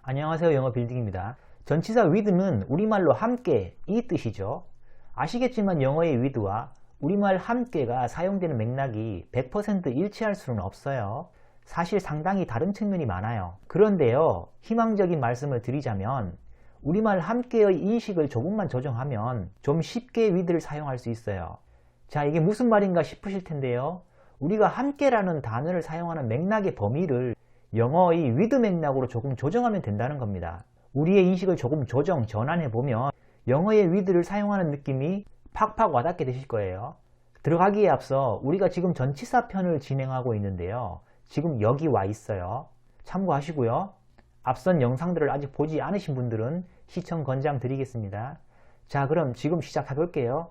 안녕하세요. 영어 빌딩입니다. 전치사 with는 우리말로 함께 이 뜻이죠. 아시겠지만 영어의 with와 우리말 함께가 사용되는 맥락이 100% 일치할 수는 없어요. 사실 상당히 다른 측면이 많아요. 그런데요, 희망적인 말씀을 드리자면 우리말 함께의 인식을 조금만 조정하면 좀 쉽게 with를 사용할 수 있어요. 자, 이게 무슨 말인가 싶으실 텐데요. 우리가 함께라는 단어를 사용하는 맥락의 범위를 영어의 with 맥락으로 조금 조정하면 된다는 겁니다. 우리의 인식을 조금 전환해보면 영어의 with를 사용하는 느낌이 팍팍 와닿게 되실 거예요. 들어가기에 앞서 우리가 지금 전치사 편을 진행하고 있는데요. 지금 여기 와 있어요. 참고하시고요. 앞선 영상들을 아직 보지 않으신 분들은 시청 권장 드리겠습니다. 자, 그럼 지금 시작해 볼게요.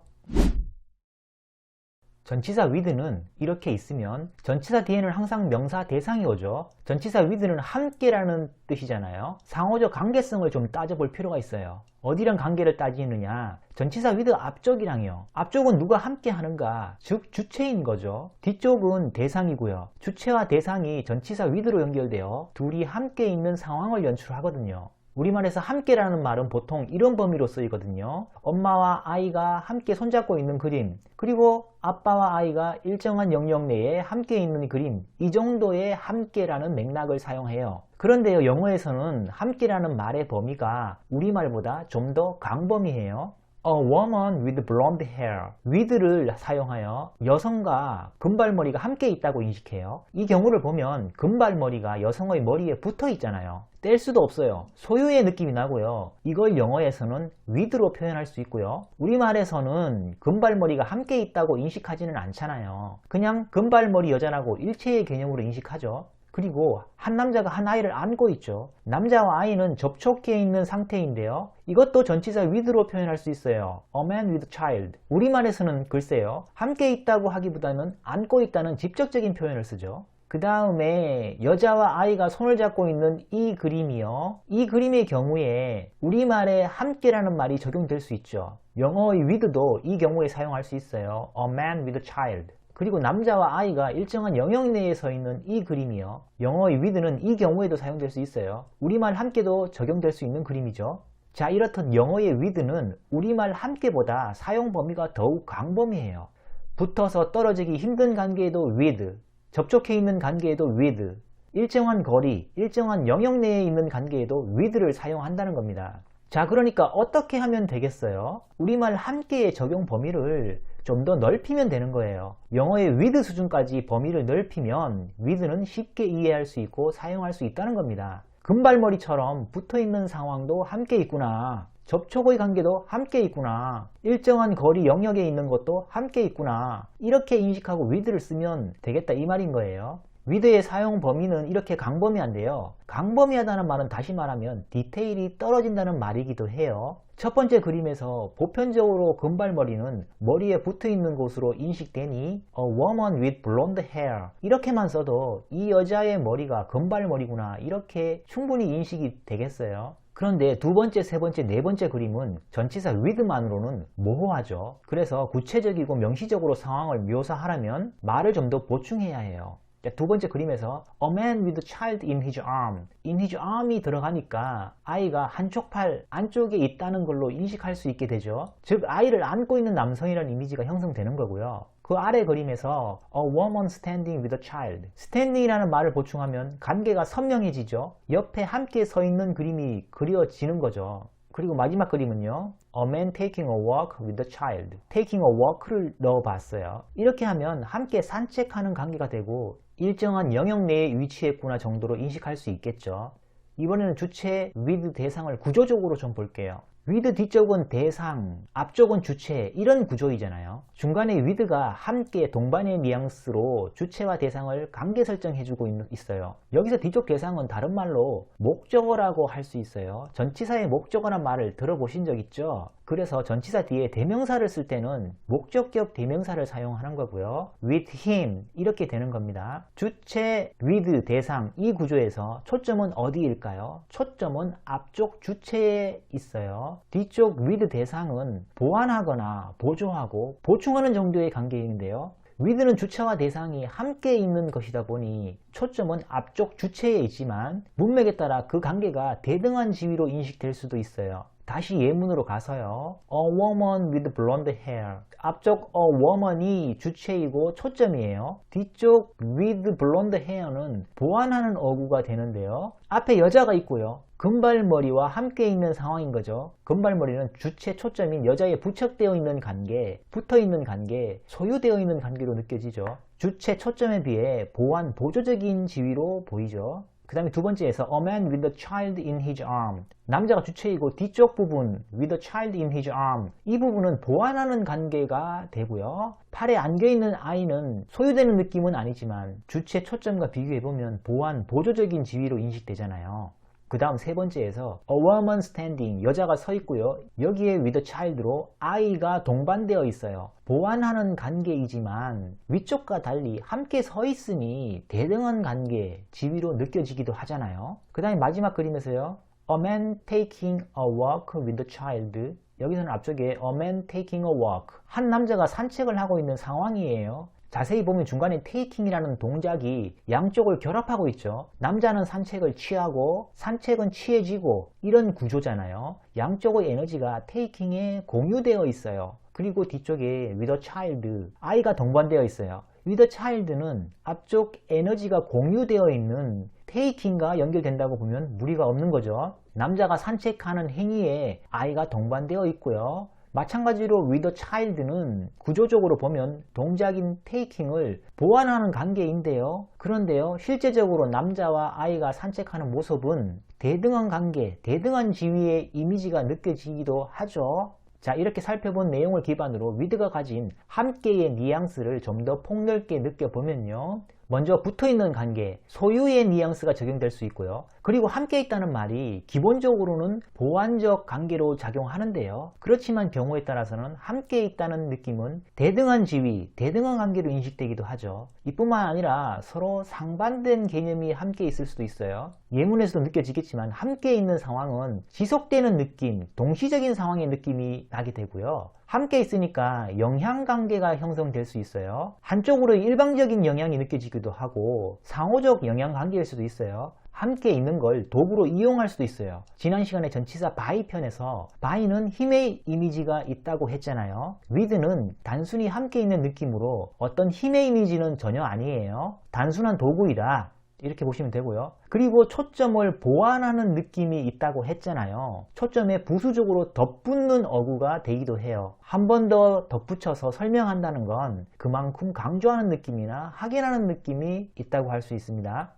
전치사 with는 이렇게 있으면 전치사 뒤에는 항상 명사 대상이 오죠. 전치사 with는 함께라는 뜻이잖아요. 상호적 관계성을 좀 따져볼 필요가 있어요. 어디랑 관계를 따지느냐? 전치사 with 앞쪽이랑요. 앞쪽은 누가 함께 하는가? 즉 주체인 거죠. 뒤쪽은 대상이고요. 주체와 대상이 전치사 with로 연결되어 둘이 함께 있는 상황을 연출하거든요. 우리말에서 함께라는 말은 보통 이런 범위로 쓰이거든요. 엄마와 아이가 함께 손잡고 있는 그림, 그리고 아빠와 아이가 일정한 영역 내에 함께 있는 그림, 이 정도의 함께라는 맥락을 사용해요. 그런데요, 영어에서는 함께라는 말의 범위가 우리말보다 좀 더 광범위해요. A woman with blonde hair, with를 사용하여 여성과 금발머리가 함께 있다고 인식해요. 이 경우를 보면 금발머리가 여성의 머리에 붙어 있잖아요. 뗄 수도 없어요. 소유의 느낌이 나고요. 이걸 영어에서는 with로 표현할 수 있고요. 우리말에서는 금발머리가 함께 있다고 인식하지는 않잖아요. 그냥 금발머리 여자라고 일체의 개념으로 인식하죠. 그리고 한 남자가 한 아이를 안고 있죠. 남자와 아이는 접촉해 있는 상태인데요. 이것도 전치사 with로 표현할 수 있어요. A man with child. 우리말에서는 글쎄요, 함께 있다고 하기보다는 안고 있다는 직접적인 표현을 쓰죠. 그 다음에 여자와 아이가 손을 잡고 있는 이 그림이요. 이 그림의 경우에 우리말에 함께라는 말이 적용될 수 있죠. 영어의 with도 이 경우에 사용할 수 있어요. A man with a child. 그리고 남자와 아이가 일정한 영역 내에 서 있는 이 그림이요. 영어의 with는 이 경우에도 사용될 수 있어요. 우리말 함께도 적용될 수 있는 그림이죠. 자, 이렇듯 영어의 with는 우리말 함께보다 사용 범위가 더욱 광범위해요. 붙어서 떨어지기 힘든 관계에도 with, 접촉해 있는 관계에도 with, 일정한 거리, 일정한 영역 내에 있는 관계에도 with를 사용한다는 겁니다. 자, 그러니까 어떻게 하면 되겠어요? 우리말 함께의 적용 범위를 좀 더 넓히면 되는 거예요. 영어의 with 수준까지 범위를 넓히면 with는 쉽게 이해할 수 있고 사용할 수 있다는 겁니다. 금발머리처럼 붙어있는 상황도 함께 있구나. 접촉의 관계도 함께 있구나. 일정한 거리 영역에 있는 것도 함께 있구나. 이렇게 인식하고 with를 쓰면 되겠다, 이 말인 거예요. with의 사용 범위는 이렇게 광범위한데요. 광범위하다는 말은 다시 말하면 디테일이 떨어진다는 말이기도 해요. 첫 번째 그림에서 보편적으로 금발머리는 머리에 붙어있는 곳으로 인식되니 A woman with blonde hair, 이렇게만 써도 이 여자의 머리가 금발머리구나, 이렇게 충분히 인식이 되겠어요. 그런데 두 번째, 세 번째, 네 번째 그림은 전치사 with만으로는 모호하죠. 그래서 구체적이고 명시적으로 상황을 묘사하려면 말을 좀 더 보충해야 해요. 두 번째 그림에서 A man with a child in his arm, in his arm이 들어가니까 아이가 한쪽 팔 안쪽에 있다는 걸로 인식할 수 있게 되죠. 즉 아이를 안고 있는 남성이라는 이미지가 형성되는 거고요. 그 아래 그림에서 A woman standing with a child, standing이라는 말을 보충하면 관계가 선명해지죠. 옆에 함께 서 있는 그림이 그려지는 거죠. 그리고 마지막 그림은요, A man taking a walk with a child, taking a walk를 넣어봤어요. 이렇게 하면 함께 산책하는 관계가 되고 일정한 영역 내에 위치했구나 정도로 인식할 수 있겠죠. 이번에는 주체 with 대상을 구조적으로 좀 볼게요. with 뒤쪽은 대상, 앞쪽은 주체, 이런 구조이잖아요. 중간에 with가 함께 동반의 뉘앙스로 주체와 대상을 관계 설정해주고 있어요. 여기서 뒤쪽 대상은 다른 말로 목적어라고 할 수 있어요. 전치사의 목적어란 말을 들어보신 적 있죠? 그래서 전치사 뒤에 대명사를 쓸 때는 목적격 대명사를 사용하는 거고요. with him 이렇게 되는 겁니다. 주체, with 대상, 이 구조에서 초점은 어디일까요? 초점은 앞쪽 주체에 있어요. 뒤쪽 with 대상은 보완하거나 보조하고 보충하는 정도의 관계인데요. with는 주체와 대상이 함께 있는 것이다 보니 초점은 앞쪽 주체에 있지만 문맥에 따라 그 관계가 대등한 지위로 인식될 수도 있어요. 다시 예문으로 가서요. A woman with blonde hair. 앞쪽 a woman이 주체이고 초점이에요. 뒤쪽 with blonde hair는 보완하는 어구가 되는데요. 앞에 여자가 있고요. 금발머리와 함께 있는 상황인 거죠. 금발머리는 주체 초점인 여자에 부착되어 있는 관계, 붙어 있는 관계, 소유되어 있는 관계로 느껴지죠. 주체 초점에 비해 보완, 보조적인 지위로 보이죠. 그 다음에 두 번째에서 A man with a child in his arm. 남자가 주체이고 뒤쪽 부분 with a child in his arm. 이 부분은 보완하는 관계가 되고요. 팔에 안겨있는 아이는 소유되는 느낌은 아니지만 주체 초점과 비교해보면 보완, 보조적인 지위로 인식되잖아요. 그 다음 세 번째에서 A woman standing, 여자가 서 있고요. 여기에 with a child로 아이가 동반되어 있어요. 보완하는 관계이지만 위쪽과 달리 함께 서 있으니 대등한 관계, 지위로 느껴지기도 하잖아요. 그 다음에 마지막 그림에서요. A man taking a walk with a child. 여기서는 앞쪽에 A man taking a walk. 한 남자가 산책을 하고 있는 상황이에요. 자세히 보면 중간에 taking이라는 동작이 양쪽을 결합하고 있죠. 남자는 산책을 취하고 산책은 취해지고 이런 구조잖아요. 양쪽의 에너지가 taking에 공유되어 있어요. 그리고 뒤쪽에 with a child, 아이가 동반되어 있어요. with a child는 앞쪽 에너지가 공유되어 있는 taking과 연결된다고 보면 무리가 없는 거죠. 남자가 산책하는 행위에 아이가 동반되어 있고요. 마찬가지로 with a child는 구조적으로 보면 동작인 taking을 보완하는 관계인데요. 그런데요, 실제적으로 남자와 아이가 산책하는 모습은 대등한 관계, 대등한 지위의 이미지가 느껴지기도 하죠. 자, 이렇게 살펴본 내용을 기반으로 with가 가진 함께의 뉘앙스를 좀 더 폭넓게 느껴보면요. 먼저 붙어있는 관계, 소유의 뉘앙스가 적용될 수 있고요. 그리고 함께 있다는 말이 기본적으로는 보완적 관계로 작용하는데요. 그렇지만 경우에 따라서는 함께 있다는 느낌은 대등한 지위, 대등한 관계로 인식되기도 하죠. 이뿐만 아니라 서로 상반된 개념이 함께 있을 수도 있어요. 예문에서도 느껴지겠지만 함께 있는 상황은 지속되는 느낌, 동시적인 상황의 느낌이 나게 되고요. 함께 있으니까 영향관계가 형성될 수 있어요. 한쪽으로 일방적인 영향이 느껴지기도 하고 상호적 영향관계일 수도 있어요. 함께 있는 걸 도구로 이용할 수도 있어요. 지난 시간에 전치사 by 편에서 by는 힘의 이미지가 있다고 했잖아요. with는 단순히 함께 있는 느낌으로 어떤 힘의 이미지는 전혀 아니에요. 단순한 도구이다. 이렇게 보시면 되고요. 그리고 초점을 보완하는 느낌이 있다고 했잖아요. 초점에 부수적으로 덧붙는 어구가 되기도 해요. 한 번 더 덧붙여서 설명한다는 건 그만큼 강조하는 느낌이나 확인하는 느낌이 있다고 할 수 있습니다.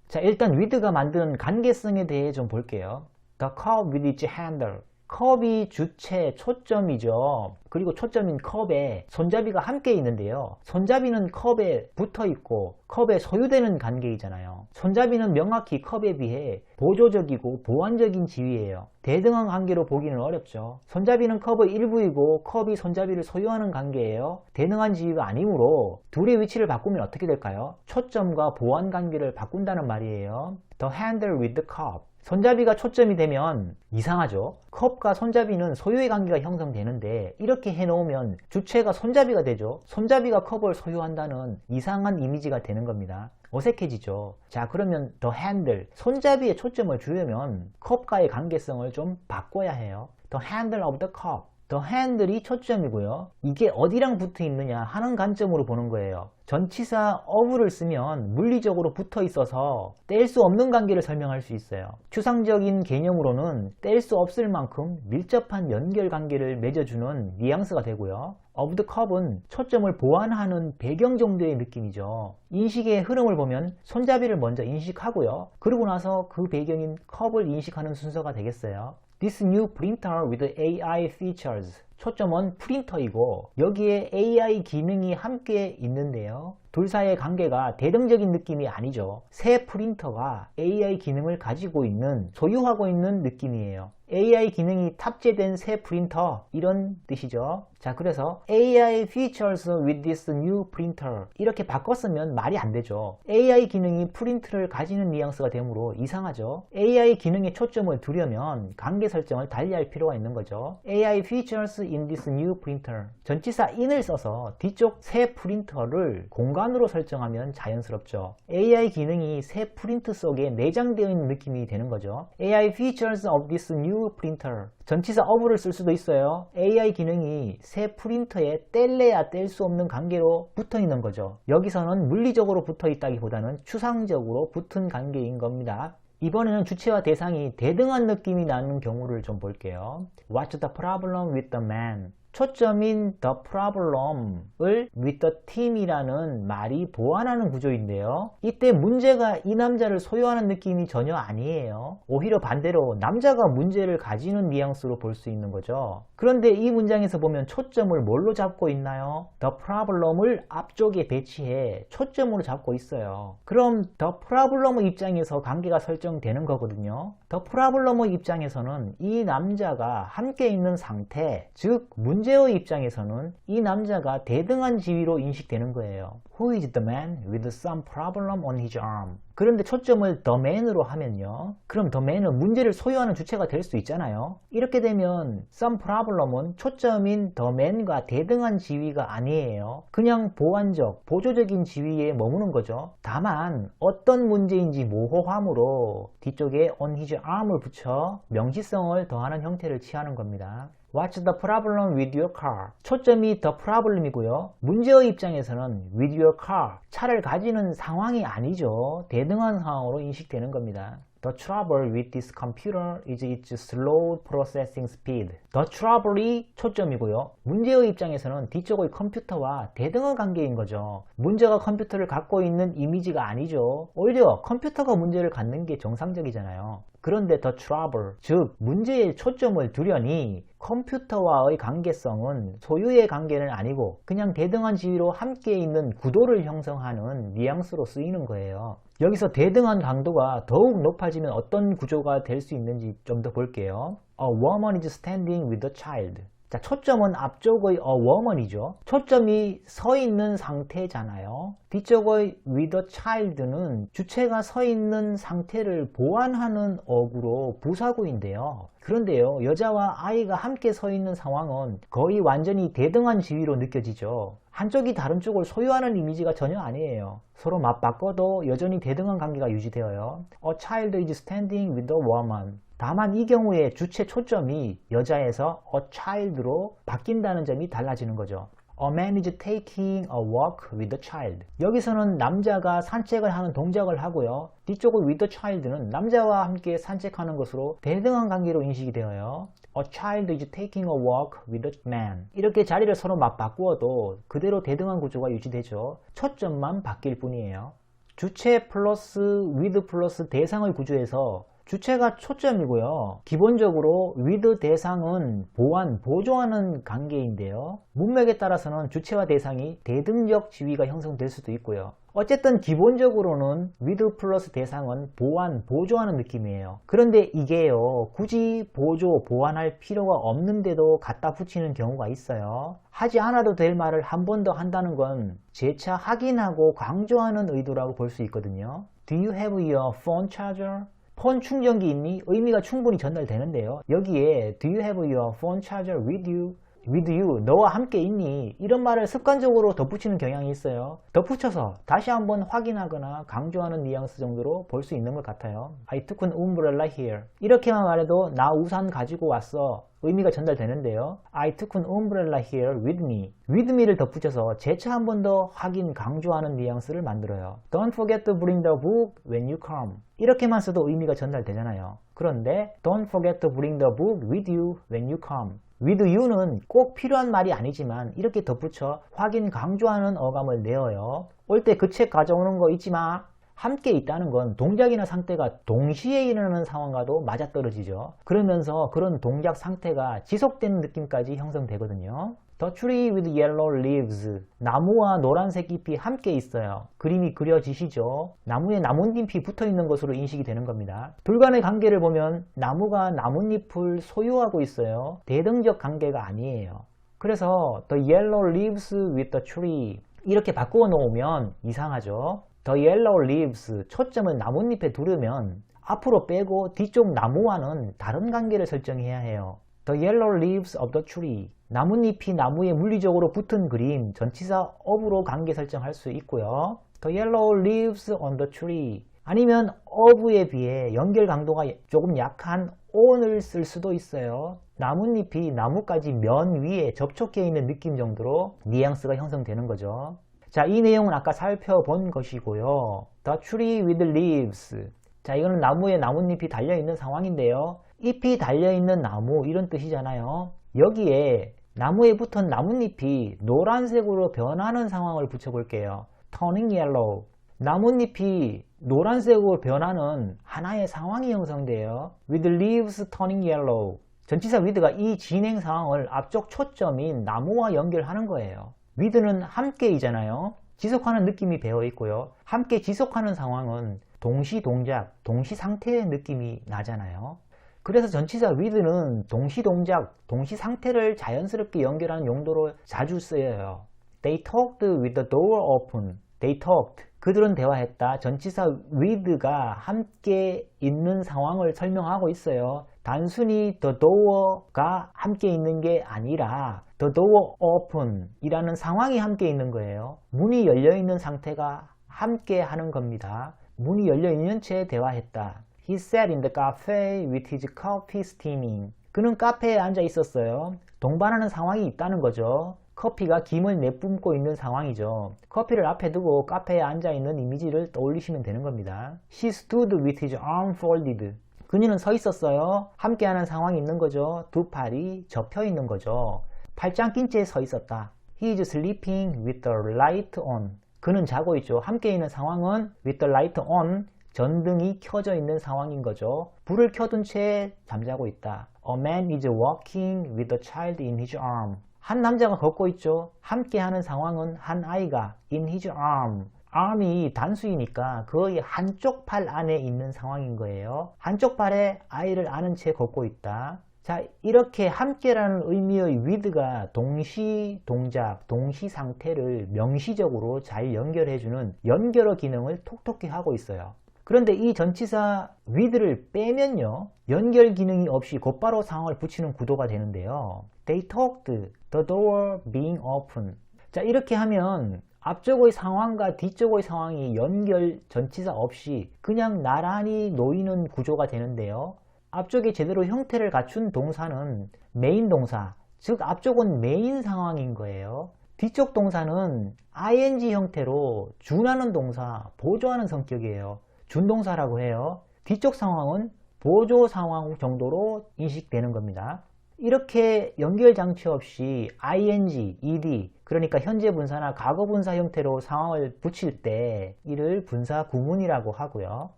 자, 일단 with가 만드는 관계성에 대해 좀 볼게요. The cup with its handle. 컵이 주체, 초점이죠. 그리고 초점인 컵에 손잡이가 함께 있는데요. 손잡이는 컵에 붙어 있고 컵에 소유되는 관계이잖아요. 손잡이는 명확히 컵에 비해 보조적이고 보완적인 지위예요. 대등한 관계로 보기는 어렵죠. 손잡이는 컵의 일부이고 컵이 손잡이를 소유하는 관계예요. 대등한 지위가 아니므로 둘의 위치를 바꾸면 어떻게 될까요? 초점과 보완 관계를 바꾼다는 말이에요. The handle with the cup. 손잡이가 초점이 되면 이상하죠. 컵과 손잡이는 소유의 관계가 형성되는데 이렇게 해놓으면 주체가 손잡이가 되죠. 손잡이가 컵을 소유한다는 이상한 이미지가 되는 겁니다. 어색해지죠. 자, 그러면 the handle, 손잡이에 초점을 주려면 컵과의 관계성을 좀 바꿔야 해요. The handle of the cup. The handle이 초점이고요. 이게 어디랑 붙어 있느냐 하는 관점으로 보는 거예요. 전치사 of를 쓰면 물리적으로 붙어 있어서 뗄 수 없는 관계를 설명할 수 있어요. 추상적인 개념으로는 뗄 수 없을 만큼 밀접한 연결 관계를 맺어주는 뉘앙스가 되고요. of the cup은 초점을 보완하는 배경 정도의 느낌이죠. 인식의 흐름을 보면 손잡이를 먼저 인식하고요. 그러고 나서 그 배경인 컵을 인식하는 순서가 되겠어요. This new printer with AI features. 초점은 프린터이고 여기에 AI 기능이 함께 있는데요. 둘 사이의 관계가 대등적인 느낌이 아니죠. 새 프린터가 AI 기능을 가지고 있는, 소유하고 있는 느낌이에요. AI 기능이 탑재된 새 프린터, 이런 뜻이죠. 자, 그래서 AI features with this new printer 이렇게 바꿨으면 말이 안 되죠. AI 기능이 프린트를 가지는 뉘앙스가 되므로 이상하죠. AI 기능에 초점을 두려면 관계 설정을 달리할 필요가 있는 거죠. AI features in this new printer. 전치사 in을 써서 뒤쪽 새 프린터를 공간으로 설정하면 자연스럽죠. AI 기능이 새 프린트 속에 내장되어 있는 느낌이 되는 거죠. AI features of this new printer. 전치사 of를 쓸 수도 있어요. AI 기능이 새 프린터에 뗄래야 뗄 수 없는 관계로 붙어 있는 거죠. 여기서는 물리적으로 붙어 있다기보다는 추상적으로 붙은 관계인 겁니다. 이번에는 주체와 대상이 대등한 느낌이 나는 경우를 좀 볼게요. What's the problem with the man? 초점인 the problem을 with the team이라는 말이 보완하는 구조인데요. 이때 문제가 이 남자를 소유하는 느낌이 전혀 아니에요. 오히려 반대로 남자가 문제를 가지는 뉘앙스로 볼 수 있는 거죠. 그런데 이 문장에서 보면 초점을 뭘로 잡고 있나요? the problem을 앞쪽에 배치해 초점으로 잡고 있어요. 그럼 the problem의 입장에서 관계가 설정되는 거거든요. the problem의 입장에서는 이 남자가 함께 있는 상태, 즉 문제의 입장에서는 이 남자가 대등한 지위로 인식되는 거예요. Who is the man with some problem on his arm? 그런데 초점을 the man으로 하면요. 그럼 the man은 문제를 소유하는 주체가 될 수 있잖아요. 이렇게 되면 some problem은 초점인 the man과 대등한 지위가 아니에요. 그냥 보완적, 보조적인 지위에 머무는 거죠. 다만 어떤 문제인지 모호함으로 뒤쪽에 on his arm을 붙여 명시성을 더하는 형태를 취하는 겁니다. What's the problem with your car? 초점이 the problem이고요. 문제의 입장에서는 with your car, 차를 가지는 상황이 아니죠. 대등한 상황으로 인식되는 겁니다. The trouble with this computer is its slow processing speed. The trouble이 초점이고요. 문제의 입장에서는 뒤쪽의 컴퓨터와 대등한 관계인 거죠. 문제가 컴퓨터를 갖고 있는 이미지가 아니죠. 오히려 컴퓨터가 문제를 갖는 게 정상적이잖아요. 그런데 the trouble, 즉 문제에 초점을 두려니 컴퓨터와의 관계성은 소유의 관계는 아니고 그냥 대등한 지위로 함께 있는 구도를 형성하는 뉘앙스로 쓰이는 거예요. 여기서 대등한 강도가 더욱 높아지면 어떤 구조가 될 수 있는지 좀 더 볼게요. A woman is standing with a child. 자, 초점은 앞쪽의 a woman이죠. 초점이 서 있는 상태잖아요. 뒤쪽의 with a child는 주체가 서 있는 상태를 보완하는 어구로 부사구인데요. 그런데요, 여자와 아이가 함께 서 있는 상황은 거의 완전히 대등한 지위로 느껴지죠. 한쪽이 다른 쪽을 소유하는 이미지가 전혀 아니에요. 서로 맞바꿔도 여전히 대등한 관계가 유지되어요. A child is standing with a woman. 다만 이 경우에 주체 초점이 여자에서 a child로 바뀐다는 점이 달라지는 거죠. A man is taking a walk with a child. 여기서는 남자가 산책을 하는 동작을 하고요. 뒤쪽의 with a child는 남자와 함께 산책하는 것으로 대등한 관계로 인식이 되어요. A child is taking a walk with a man. 이렇게 자리를 서로 맞바꾸어도 그대로 대등한 구조가 유지되죠. 초점만 바뀔 뿐이에요. 주체 플러스 with 플러스 대상의 구조에서 주체가 초점이고요. 기본적으로 with 대상은 보완, 보조하는 관계인데요. 문맥에 따라서는 주체와 대상이 대등적 지위가 형성될 수도 있고요. 어쨌든 기본적으로는 with 플러스 대상은 보완, 보조하는 느낌이에요. 그런데 이게요, 굳이 보조, 보완할 필요가 없는데도 갖다 붙이는 경우가 있어요. 하지 않아도 될 말을 한 번 더 한다는 건 재차 확인하고 강조하는 의도라고 볼 수 있거든요. Do you have your phone charger? 폰 충전기 있니? 의미가 충분히 전달되는데요. 여기에 Do you have your phone charger with you? with you, 너와 함께 있니? 이런 말을 습관적으로 덧붙이는 경향이 있어요. 덧붙여서 다시 한번 확인하거나 강조하는 뉘앙스 정도로 볼 수 있는 것 같아요. I took an umbrella here. 이렇게만 말해도 나 우산 가지고 왔어. 의미가 전달되는데요. I took an umbrella here with me. with me를 덧붙여서 재차 한 번 더 확인, 강조하는 뉘앙스를 만들어요. Don't forget to bring the book when you come. 이렇게만 써도 의미가 전달되잖아요. 그런데 Don't forget to bring the book with you when you come. with you는 꼭 필요한 말이 아니지만 이렇게 덧붙여 확인, 강조하는 어감을 내어요. 올 때 그 책 가져오는 거 잊지 마. 함께 있다는 건 동작이나 상태가 동시에 일어나는 상황과도 맞아떨어지죠. 그러면서 그런 동작 상태가 지속되는 느낌까지 형성되거든요. The tree with yellow leaves. 나무와 노란색 잎이 함께 있어요. 그림이 그려지시죠? 나무에 나뭇잎이 붙어 있는 것으로 인식이 되는 겁니다. 둘 간의 관계를 보면 나무가 나뭇잎을 소유하고 있어요. 대등적 관계가 아니에요. 그래서 the yellow leaves with the tree 이렇게 바꾸어 놓으면 이상하죠. the yellow leaves 초점을 나뭇잎에 두르면 앞으로 빼고 뒤쪽 나무와는 다른 관계를 설정해야 해요. The yellow leaves of the tree. 나뭇잎이 나무에 물리적으로 붙은 그림, 전치사 of로 관계 설정할 수 있고요. The yellow leaves on the tree. 아니면 of에 비해 연결 강도가 조금 약한 on을 쓸 수도 있어요. 나뭇잎이 나무까지 면 위에 접촉해 있는 느낌 정도로 뉘앙스가 형성되는 거죠. 자, 이 내용은 아까 살펴본 것이고요. The tree with leaves. 자, 이거는 나무에 나뭇잎이 달려있는 상황인데요. 잎이 달려있는 나무 이런 뜻이잖아요. 여기에 나무에 붙은 나뭇잎이 노란색으로 변하는 상황을 붙여볼게요. Turning yellow. 나뭇잎이 노란색으로 변하는 하나의 상황이 형성돼요. With leaves turning yellow. 전치사 with가 이 진행 상황을 앞쪽 초점인 나무와 연결하는 거예요. with는 함께이잖아요. 지속하는 느낌이 배어 있고요. 함께 지속하는 상황은 동시 동작, 동시 상태의 느낌이 나잖아요. 그래서 전치사 with는 동시 동작, 동시 상태를 자연스럽게 연결하는 용도로 자주 쓰여요. They talked with the door open. They talked. 그들은 대화했다. 전치사 with가 함께 있는 상황을 설명하고 있어요. 단순히 the door가 함께 있는 게 아니라 the door open 이라는 상황이 함께 있는 거예요. 문이 열려 있는 상태가 함께 하는 겁니다. 문이 열려 있는 채 대화했다. He sat in the cafe with his coffee steaming. 그는 카페에 앉아 있었어요. 동반하는 상황이 있다는 거죠. 커피가 김을 내뿜고 있는 상황이죠. 커피를 앞에 두고 카페에 앉아 있는 이미지를 떠올리시면 되는 겁니다. She stood with his arm folded. 그녀는 서 있었어요. 함께하는 상황이 있는 거죠. 두 팔이 접혀 있는 거죠. 팔짱 낀 채 서 있었다. He is sleeping with the light on. 그는 자고 있죠. 함께 있는 상황은 with the light on. 전등이 켜져 있는 상황인 거죠. 불을 켜둔 채 잠자고 있다. A man is walking with a child in his arm. 한 남자가 걷고 있죠. 함께하는 상황은 한 아이가 in his arm. arm이 단수이니까 거의 한쪽 팔 안에 있는 상황인 거예요. 한쪽 팔에 아이를 안은 채 걷고 있다. 자, 이렇게 함께라는 의미의 with가 동시 동작, 동시 상태를 명시적으로 잘 연결해주는 연결어 기능을 톡톡히 하고 있어요. 그런데 이 전치사 with를 빼면요. 연결 기능이 없이 곧바로 상황을 붙이는 구도가 되는데요. They talked, the door being open. 자, 이렇게 하면 앞쪽의 상황과 뒤쪽의 상황이 연결 전치사 없이 그냥 나란히 놓이는 구조가 되는데요. 앞쪽에 제대로 형태를 갖춘 동사는 메인 동사, 즉 앞쪽은 메인 상황인 거예요. 뒤쪽 동사는 ing 형태로 준하는 동사, 보조하는 성격이에요. 준동사라고 해요. 뒤쪽 상황은 보조 상황 정도로 인식되는 겁니다. 이렇게 연결 장치 없이 ing, ed, 그러니까 현재 분사나 과거 분사 형태로 상황을 붙일 때 이를 분사 구문이라고 하고요.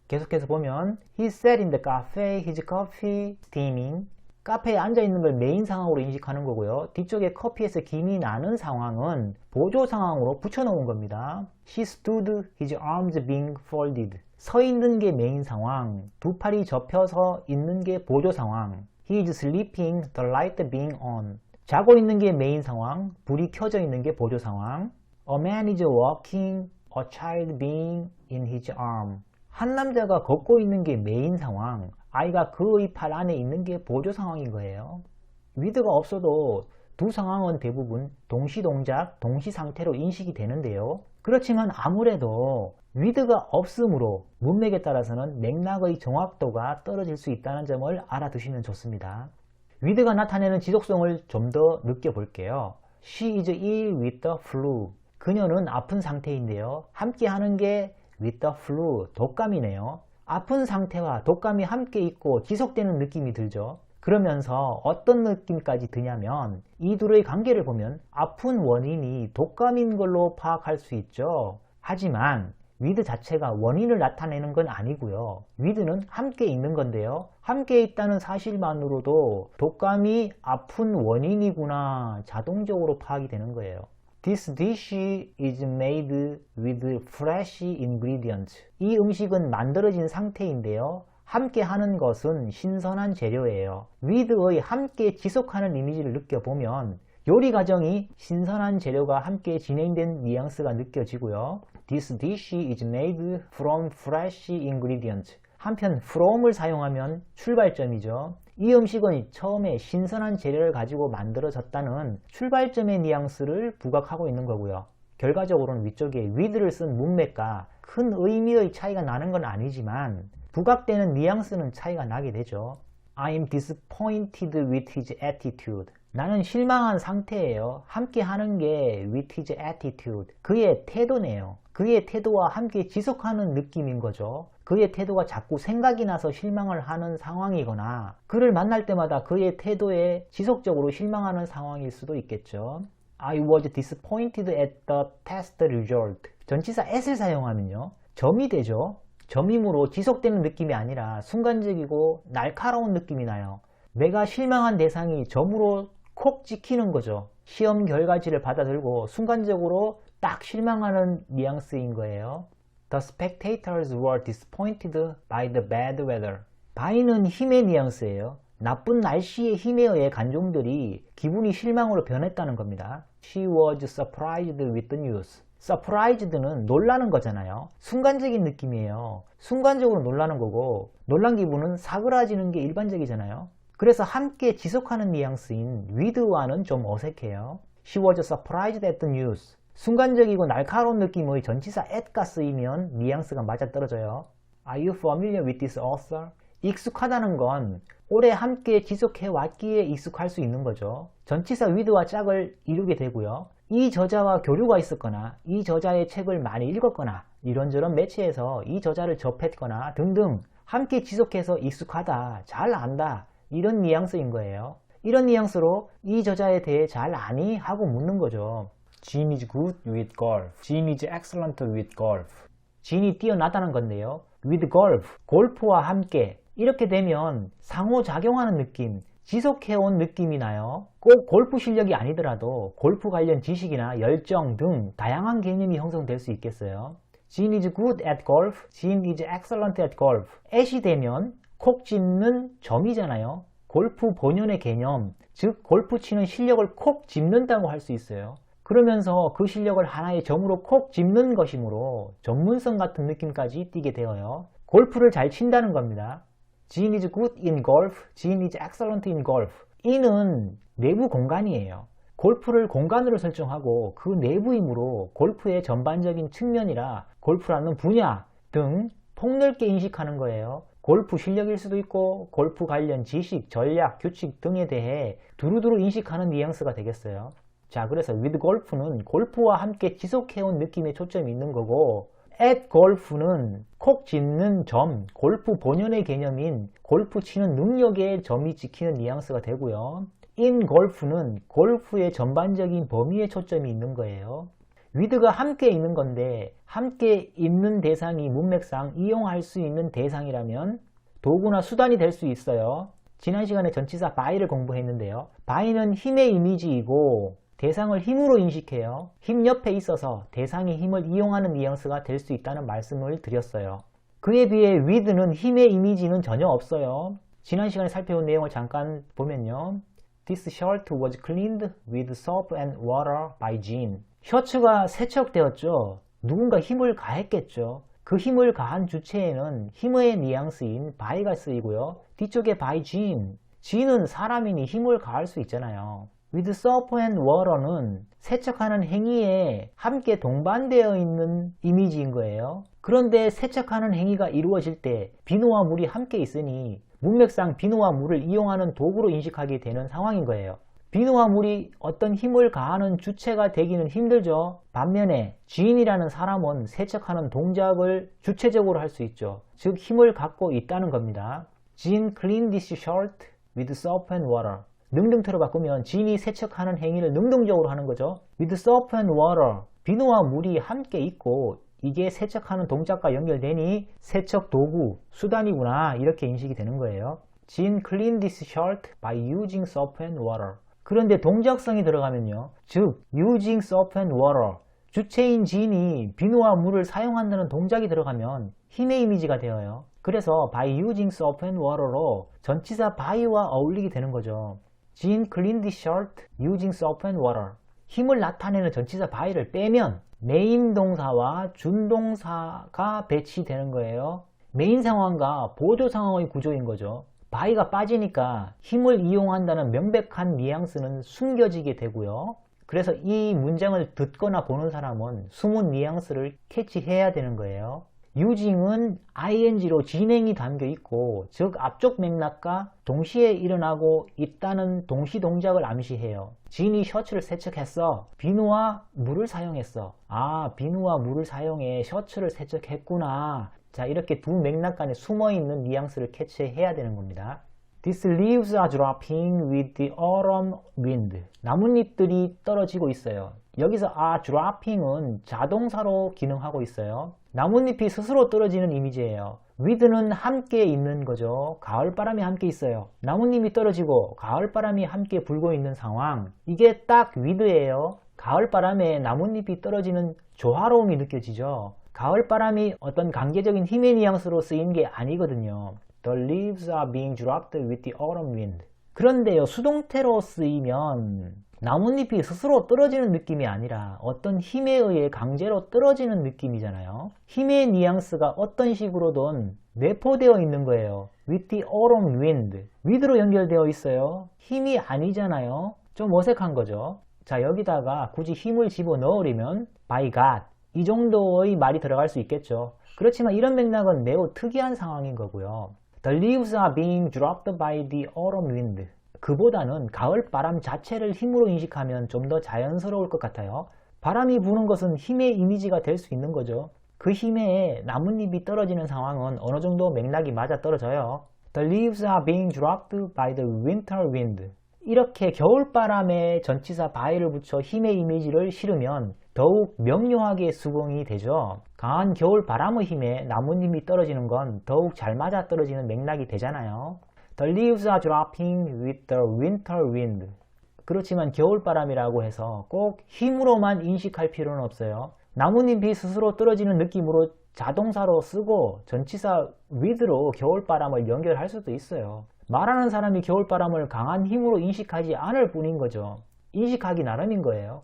계속해서 보면 He sat in the cafe, his coffee steaming. 카페에 앉아있는 걸 메인 상황으로 인식하는 거고요. 뒤쪽에 커피에서 김이 나는 상황은 보조 상황으로 붙여놓은 겁니다. She stood, his arms being folded. 서 있는 게 메인 상황, 두 팔이 접혀서 있는 게 보조 상황. He is sleeping, the light being on. 자고 있는 게 메인 상황, 불이 켜져 있는 게 보조 상황. A man is walking, a child being in his arm. 한 남자가 걷고 있는 게 메인 상황, 아이가 그의 팔 안에 있는 게 보조 상황인 거예요. with가 없어도 두 상황은 대부분 동시 동작, 동시 상태로 인식이 되는데요. 그렇지만 아무래도 with가 없으므로 문맥에 따라서는 맥락의 정확도가 떨어질 수 있다는 점을 알아두시면 좋습니다. with가 나타내는 지속성을 좀 더 느껴볼게요. She is ill with the flu. 그녀는 아픈 상태인데요. 함께 하는 게 with the flu, 독감이네요. 아픈 상태와 독감이 함께 있고 지속되는 느낌이 들죠. 그러면서 어떤 느낌까지 드냐면 이 둘의 관계를 보면 아픈 원인이 독감인 걸로 파악할 수 있죠. 하지만 with 자체가 원인을 나타내는 건 아니고요. with는 함께 있는 건데요. 함께 있다는 사실만으로도 독감이 아픈 원인이구나 자동적으로 파악이 되는 거예요. This dish is made with fresh ingredients. 이 음식은 만들어진 상태인데요. 함께 하는 것은 신선한 재료예요. with의 함께 지속하는 이미지를 느껴보면 요리 과정이 신선한 재료가 함께 진행된 뉘앙스가 느껴지고요. This dish is made from fresh ingredients. 한편 from을 사용하면 출발점이죠. 이 음식은 처음에 신선한 재료를 가지고 만들어졌다는 출발점의 뉘앙스를 부각하고 있는 거고요. 결과적으로는 위쪽에 with를 쓴 문맥과 큰 의미의 차이가 나는 건 아니지만 부각되는 뉘앙스는 차이가 나게 되죠. I'm disappointed with his attitude. 나는 실망한 상태예요. 함께 하는 게 with his attitude. 그의 태도네요. 그의 태도와 함께 지속하는 느낌인 거죠. 그의 태도가 자꾸 생각이 나서 실망을 하는 상황이거나 그를 만날 때마다 그의 태도에 지속적으로 실망하는 상황일 수도 있겠죠. I was disappointed at the test result. 전치사 at을 사용하면요. 점이 되죠. 점이므로 지속되는 느낌이 아니라 순간적이고 날카로운 느낌이 나요. 내가 실망한 대상이 점으로 콕 찍히는 거죠. 시험 결과지를 받아들고 순간적으로 딱 실망하는 뉘앙스인 거예요. The spectators were disappointed by the bad weather. by는 힘의 뉘앙스예요. 나쁜 날씨의 힘에 의해 관중들이 기분이 실망으로 변했다는 겁니다. She was surprised with the news. surprised는 놀라는 거잖아요. 순간적인 느낌이에요. 순간적으로 놀라는 거고 놀란 기분은 사그라지는 게 일반적이잖아요. 그래서 함께 지속하는 뉘앙스인 with와는 좀 어색해요. She was surprised at the news. 순간적이고 날카로운 느낌의 전치사 at가 쓰이면 뉘앙스가 맞아떨어져요. Are you familiar with this author? 익숙하다는 건 오래 함께 지속해 왔기에 익숙할 수 있는 거죠. 전치사 with와 짝을 이루게 되고요. 이 저자와 교류가 있었거나 이 저자의 책을 많이 읽었거나 이런저런 매체에서 이 저자를 접했거나 등등 함께 지속해서 익숙하다, 잘 안다 이런 뉘앙스인 거예요. 이런 뉘앙스로 이 저자에 대해 잘 아니? 하고 묻는 거죠. Jean is good with golf. Jean is excellent with golf. 진이 뛰어나다는 건데요. with golf, 골프와 함께 이렇게 되면 상호작용하는 느낌, 지속해온 느낌이 나요. 꼭 골프 실력이 아니더라도 골프 관련 지식이나 열정 등 다양한 개념이 형성될 수 있겠어요. Jean is good at golf. Jean is excellent at golf. at이 되면 콕 집는 점이잖아요. 골프 본연의 개념, 즉 골프 치는 실력을 콕 집는다고 할 수 있어요. 그러면서 그 실력을 하나의 점으로 콕 집는 것이므로 전문성 같은 느낌까지 띠게 되어요. 골프를 잘 친다는 겁니다. Jean is good in golf. Jean is excellent in golf. 이는 내부 공간이에요. 골프를 공간으로 설정하고 그 내부이므로 골프의 전반적인 측면이라 골프라는 분야 등 폭넓게 인식하는 거예요. 골프 실력일 수도 있고 골프 관련 지식, 전략, 규칙 등에 대해 두루두루 인식하는 뉘앙스가 되겠어요. 자, 그래서 with golf는 골프와 함께 지속해온 느낌에 초점이 있는 거고 at golf는 콕 집는 점, 골프 본연의 개념인 골프 치는 능력의 점이 찍히는 뉘앙스가 되고요. in golf는 골프의 전반적인 범위에 초점이 있는 거예요. with가 함께 있는 건데 함께 있는 대상이 문맥상 이용할 수 있는 대상이라면 도구나 수단이 될 수 있어요. 지난 시간에 전치사 by를 공부했는데요. by는 힘의 이미지이고 대상을 힘으로 인식해요. 힘 옆에 있어서 대상의 힘을 이용하는 뉘앙스가 될 수 있다는 말씀을 드렸어요. 그에 비해 with는 힘의 이미지는 전혀 없어요. 지난 시간에 살펴본 내용을 잠깐 보면요. This shirt was cleaned with soap and water by Jean. 셔츠가 세척되었죠. 누군가 힘을 가했겠죠. 그 힘을 가한 주체에는 힘의 뉘앙스인 by가 쓰이고요. 뒤쪽에 by Jean. Jean은 사람이니 힘을 가할 수 있잖아요. with soap and water는 세척하는 행위에 함께 동반되어 있는 이미지인 거예요. 그런데 세척하는 행위가 이루어질 때 비누와 물이 함께 있으니 문맥상 비누와 물을 이용하는 도구로 인식하게 되는 상황인 거예요. 비누와 물이 어떤 힘을 가하는 주체가 되기는 힘들죠. 반면에 지인이라는 사람은 세척하는 동작을 주체적으로 할 수 있죠. 즉 힘을 갖고 있다는 겁니다. Jean cleaned this shirt with soap and water. 능동태로 바꾸면 지인이 세척하는 행위를 능동적으로 하는 거죠. with soap and water. 비누와 물이 함께 있고 이게 세척하는 동작과 연결되니 세척 도구, 수단이구나 이렇게 인식이 되는 거예요. Jean cleaned this shirt by using soap and water. 그런데 동작성이 들어가면요. 즉, using soap and water. 주체인 진이 비누와 물을 사용한다는 동작이 들어가면 힘의 이미지가 되어요. 그래서 by using soap and water로 전치사 by와 어울리게 되는 거죠. Jean cleaned this shirt using soap and water. 힘을 나타내는 전치사 by를 빼면 메인 동사와 준동사가 배치되는 거예요. 메인 상황과 보조 상황의 구조인 거죠. by가 빠지니까 힘을 이용한다는 명백한 뉘앙스는 숨겨지게 되고요. 그래서 이 문장을 듣거나 보는 사람은 숨은 뉘앙스를 캐치해야 되는 거예요. using은 ing로 진행이 담겨 있고, 즉 앞쪽 맥락과 동시에 일어나고 있다는 동시 동작을 암시해요. 진이 셔츠를 세척했어. 비누와 물을 사용했어. 아, 비누와 물을 사용해 셔츠를 세척했구나. 자, 이렇게 두 맥락 간에 숨어있는 뉘앙스를 캐치해야 되는 겁니다. These leaves are dropping with the autumn wind. 나뭇잎들이 떨어지고 있어요. 여기서 are dropping은 자동사로 기능하고 있어요. 나뭇잎이 스스로 떨어지는 이미지예요. with는 함께 있는 거죠. 가을바람이 함께 있어요. 나뭇잎이 떨어지고 가을바람이 함께 불고 있는 상황. 이게 딱 with예요. 가을바람에 나뭇잎이 떨어지는 조화로움이 느껴지죠. 가을바람이 어떤 강제적인 힘의 뉘앙스로 쓰인 게 아니거든요. The leaves are being dropped with the autumn wind. 그런데요, 수동태로 쓰이면 나뭇잎이 스스로 떨어지는 느낌이 아니라 어떤 힘에 의해 강제로 떨어지는 느낌이잖아요. 힘의 뉘앙스가 어떤 식으로든 내포되어 있는 거예요. with the autumn wind. with로 연결되어 있어요. 힘이 아니잖아요. 좀 어색한 거죠. 자, 여기다가 굳이 힘을 집어넣으려면 by God. 이 정도의 말이 들어갈 수 있겠죠. 그렇지만 이런 맥락은 매우 특이한 상황인 거고요. The leaves are being dropped by the autumn wind. 그보다는 가을 바람 자체를 힘으로 인식하면 좀 더 자연스러울 것 같아요. 바람이 부는 것은 힘의 이미지가 될 수 있는 거죠. 그 힘에 나뭇잎이 떨어지는 상황은 어느 정도 맥락이 맞아 떨어져요. The leaves are being dropped by the winter wind. 이렇게 겨울바람에 전치사 by를 붙여 힘의 이미지를 실으면 더욱 명료하게 수긍이 되죠. 강한 겨울바람의 힘에 나뭇잎이 떨어지는 건 더욱 잘 맞아 떨어지는 맥락이 되잖아요. The leaves are dropping with the winter wind. 그렇지만 겨울바람이라고 해서 꼭 힘으로만 인식할 필요는 없어요. 나뭇잎이 스스로 떨어지는 느낌으로 자동사로 쓰고 전치사 with로 겨울바람을 연결할 수도 있어요. 말하는 사람이 겨울바람을 강한 힘으로 인식하지 않을 뿐인 거죠. 인식하기 나름인 거예요.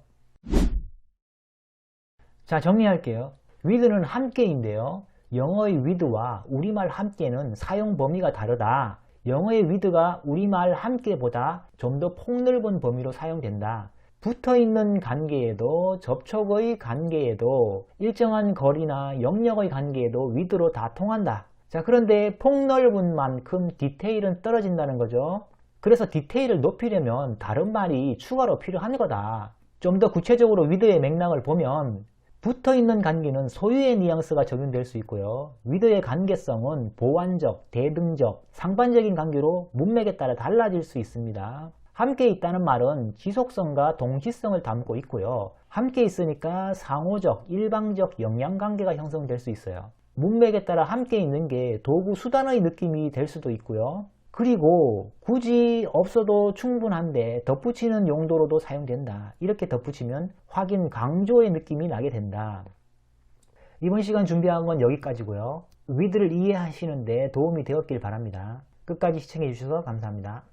자, 정리할게요. with는 함께인데요. 영어의 with와 우리말 함께는 사용 범위가 다르다. 영어의 with가 우리말 함께보다 좀 더 폭넓은 범위로 사용된다. 붙어있는 관계에도 접촉의 관계에도 일정한 거리나 영역의 관계에도 with로 다 통한다. 자, 그런데 폭넓은 만큼 디테일은 떨어진다는 거죠. 그래서 디테일을 높이려면 다른 말이 추가로 필요한 거다. 좀 더 구체적으로 with의 맥락을 보면 붙어있는 관계는 소유의 뉘앙스가 적용될 수 있고요. with의 관계성은 보완적, 대등적, 상반적인 관계로 문맥에 따라 달라질 수 있습니다. 함께 있다는 말은 지속성과 동시성을 담고 있고요. 함께 있으니까 상호적, 일방적 영향관계가 형성될 수 있어요. 문맥에 따라 함께 있는 게 도구 수단의 느낌이 될 수도 있고요. 그리고 굳이 없어도 충분한데 덧붙이는 용도로도 사용된다. 이렇게 덧붙이면 확인 강조의 느낌이 나게 된다. 이번 시간 준비한 건 여기까지고요. with를 이해하시는데 도움이 되었길 바랍니다. 끝까지 시청해 주셔서 감사합니다.